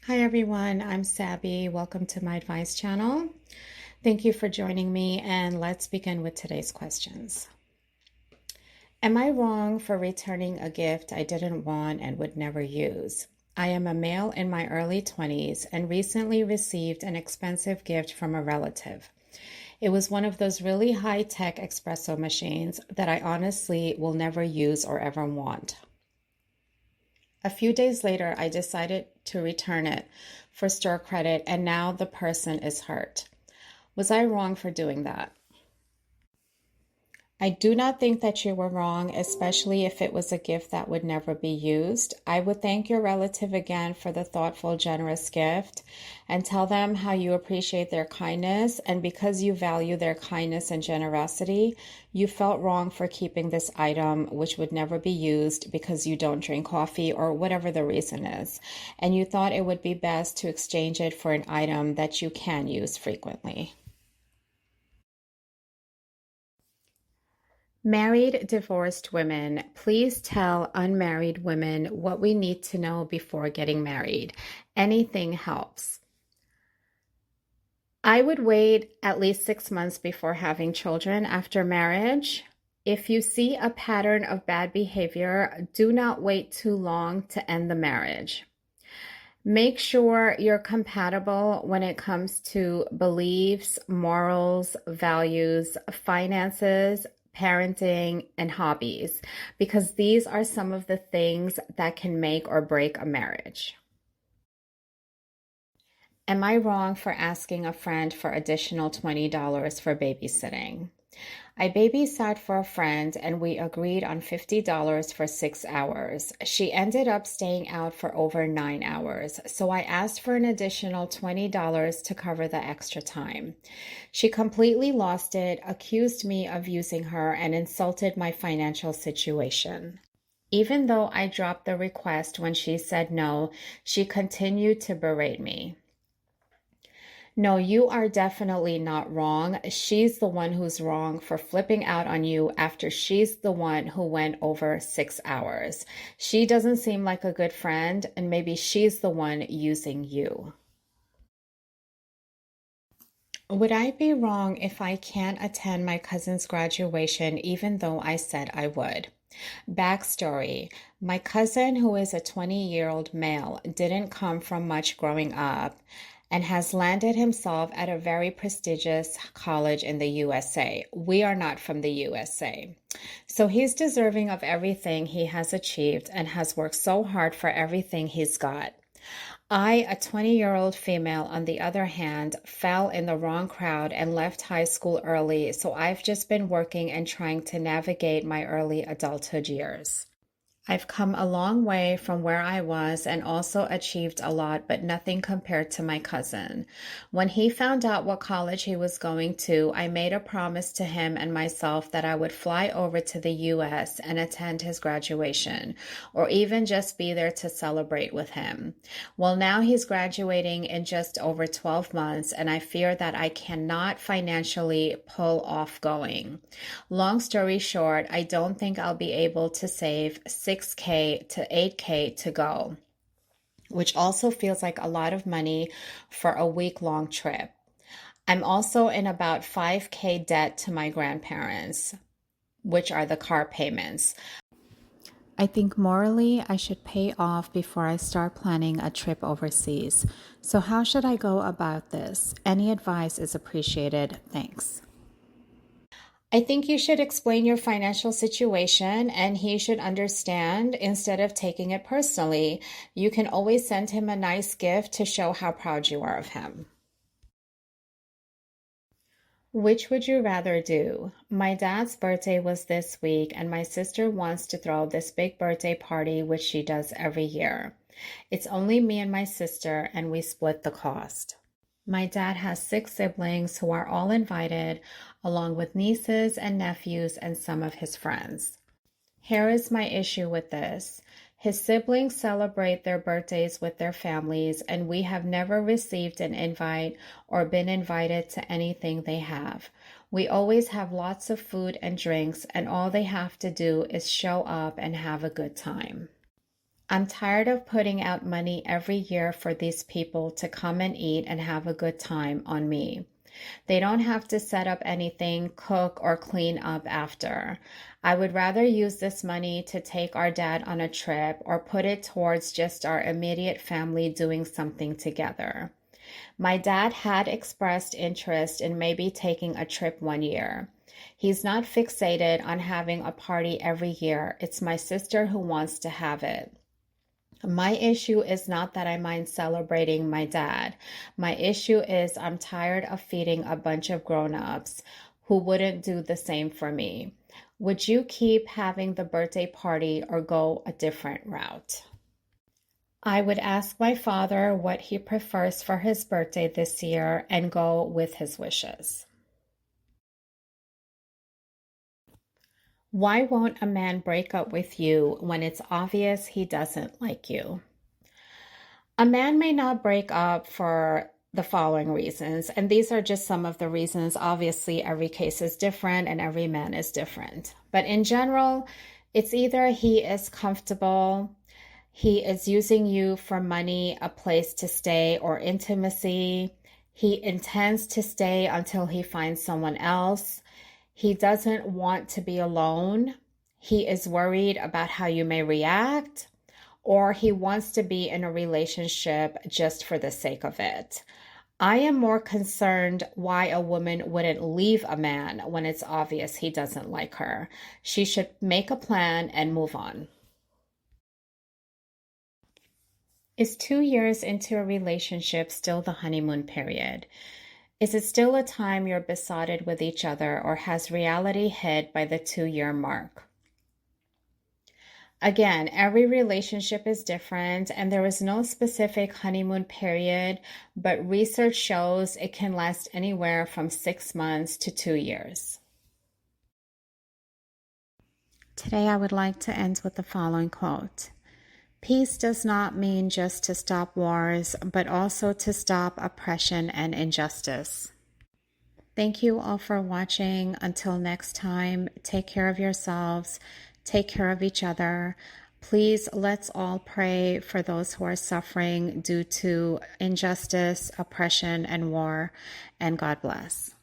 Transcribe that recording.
Hi everyone, I'm Sabby. Welcome to my advice channel. Thank you for joining me, and let's begin with today's questions. Am I wrong for returning a gift I didn't want and would never use? I am a male in my early 20s and recently received an expensive gift from a relative. It was one of those really high-tech espresso machines that I honestly will never use or ever want. A few days later, I decided to return it for store credit, and now the person is hurt. Was I wrong for doing that? I do not think that you were wrong, especially if it was a gift that would never be used. I would thank your relative again for the thoughtful, generous gift and tell them how you appreciate their kindness. And because you value their kindness and generosity, you felt wrong for keeping this item, which would never be used because you don't drink coffee or whatever the reason is. And you thought it would be best to exchange it for an item that you can use frequently. Married, divorced women, please tell unmarried women what we need to know before getting married. Anything helps. I would wait at least 6 months before having children after marriage. If you see a pattern of bad behavior, do not wait too long to end the marriage. Make sure you're compatible when it comes to beliefs, morals, values, finances, parenting, and hobbies, because these are some of the things that can make or break a marriage. Am I wrong for asking a friend for additional $20 for babysitting? I babysat for a friend and we agreed on $50 for 6 hours. She ended up staying out for over 9 hours, so I asked for an additional $20 to cover the extra time. She completely lost it, accused me of using her, and insulted my financial situation. Even though I dropped the request when she said no, she continued to berate me. No, you are definitely not wrong. She's the one who's wrong for flipping out on you after she's the one who went over 6 hours. She doesn't seem like a good friend, and maybe she's the one using you. Would I be wrong if I can't attend my cousin's graduation even though I said I would? Backstory: my cousin, who is a 20-year-old male, didn't come from much growing up and has landed himself at a very prestigious college in the USA. We are not from the USA. So he's deserving of everything he has achieved and has worked so hard for everything he's got. I, a 20-year-old female, on the other hand, fell in the wrong crowd and left high school early, so I've just been working and trying to navigate my early adulthood years. I've come a long way from where I was and also achieved a lot, but nothing compared to my cousin. When he found out what college he was going to, I made a promise to him and myself that I would fly over to the US and attend his graduation, or even just be there to celebrate with him. Well, now he's graduating in just over 12 months, and I fear that I cannot financially pull off going. Long story short, I don't think I'll be able to save 6K to 8K to go, which also feels like a lot of money for a week-long trip. I'm also in about 5K debt to my grandparents, which are the car payments. I think morally I should pay off before I start planning a trip overseas. So how should I go about this? Any advice is appreciated. Thanks. I think you should explain your financial situation and he should understand instead of taking it personally. You can always send him a nice gift to show how proud you are of him. Which would you rather do? My dad's birthday was this week, and my sister wants to throw this big birthday party, which she does every year. It's only me and my sister, and we split the cost. My dad has 6 siblings who are all invited, along with nieces and nephews and some of his friends. Here is my issue with this. His siblings celebrate their birthdays with their families, and we have never received an invite or been invited to anything they have. We always have lots of food and drinks, and all they have to do is show up and have a good time. I'm tired of putting out money every year for these people to come and eat and have a good time on me. They don't have to set up anything, cook, or clean up after. I would rather use this money to take our dad on a trip or put it towards just our immediate family doing something together. My dad had expressed interest in maybe taking a trip one year. He's not fixated on having a party every year. It's my sister who wants to have it. My issue is not that I mind celebrating my dad. My issue is I'm tired of feeding a bunch of grown-ups who wouldn't do the same for me. Would you keep having the birthday party or go a different route? I would ask my father what he prefers for his birthday this year and go with his wishes. Why won't a man break up with you when it's obvious he doesn't like you? A man may not break up for the following reasons, and these are just some of the reasons. Obviously, every case is different and every man is different. But in general, it's either he is comfortable, he is using you for money, a place to stay, or intimacy. He intends to stay until he finds someone else. He doesn't want to be alone. He is worried about how you may react, or he wants to be in a relationship just for the sake of it. I am more concerned why a woman wouldn't leave a man when it's obvious he doesn't like her. She should make a plan and move on. Is 2 years into a relationship still the honeymoon period? Is it still a time you're besotted with each other, or has reality hit by the 2-year mark? Again, every relationship is different and there is no specific honeymoon period, but research shows it can last anywhere from 6 months to 2 years. Today, I would like to end with the following quote. Peace does not mean just to stop wars, but also to stop oppression and injustice. Thank you all for watching. Until next time, take care of yourselves, take care of each other. Please, let's all pray for those who are suffering due to injustice, oppression, and war, and God bless.